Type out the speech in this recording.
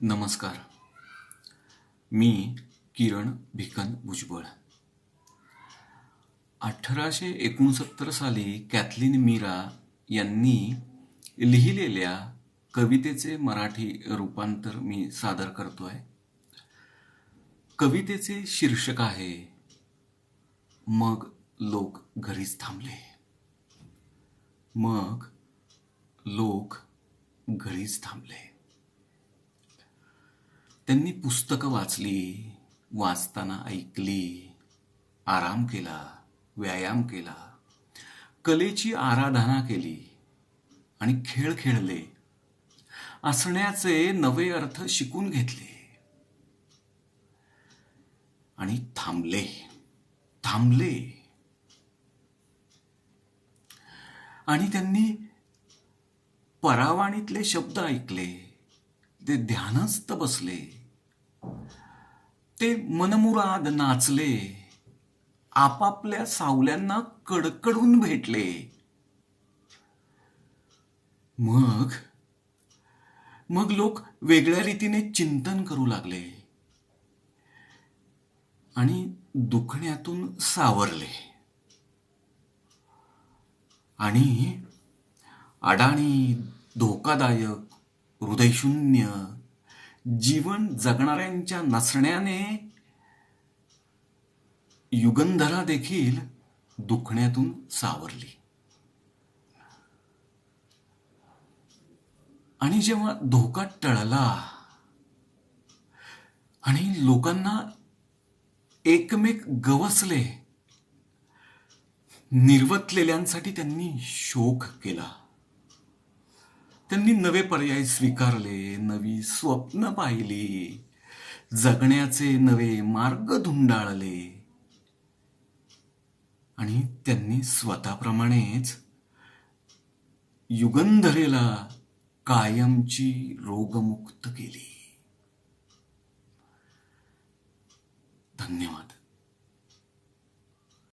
नमस्कार. मी किरण भिकन भुजबळ. 1869 साली कॅथलीन मीरा यांनी लिहिलेल्या कवितेचे मराठी रूपांतर मी सादर करतोय. कवितेचे शीर्षक आहे मग लोक घरीच थांबले. मग लोक घरीच थांबले. त्यांनी पुस्तकं वाचली, वाचताना ऐकली, आराम केला, व्यायाम केला, कलेची आराधना केली आणि खेळ खेळले, असण्याचे नवे अर्थ शिकून घेतले आणि थांबले. थांबले आणि त्यांनी परावाणीतले शब्द ऐकले. ते ध्यानस्थ बसले. ते मनमुराद नाचले. आपापल्या सावल्यांना कडकडून भेटले. मग मग लोक वेगळ्या रीतीने चिंतन करू लागले आणि दुखण्यातून सावरले. आणि अडाणी, धोकादायक, हृदयशून्य जीवन जगणाऱ्यांच्या नसण्याने युगंधरा देखील दुखण्यातून सावरली. आणि जेव्हा धोका टळला आणि लोकांना एकमेक गवसले, निर्वतलेल्यांसाठी त्यांनी शोक केला. त्यांनी नवे पर्याय स्वीकारले, नवी स्वप्न पाहिली, जगण्याचे नवे मार्ग धुंडाळले आणि त्यांनी स्वतःप्रमाणेच युगंधरेला कायमची रोगमुक्त केली. धन्यवाद.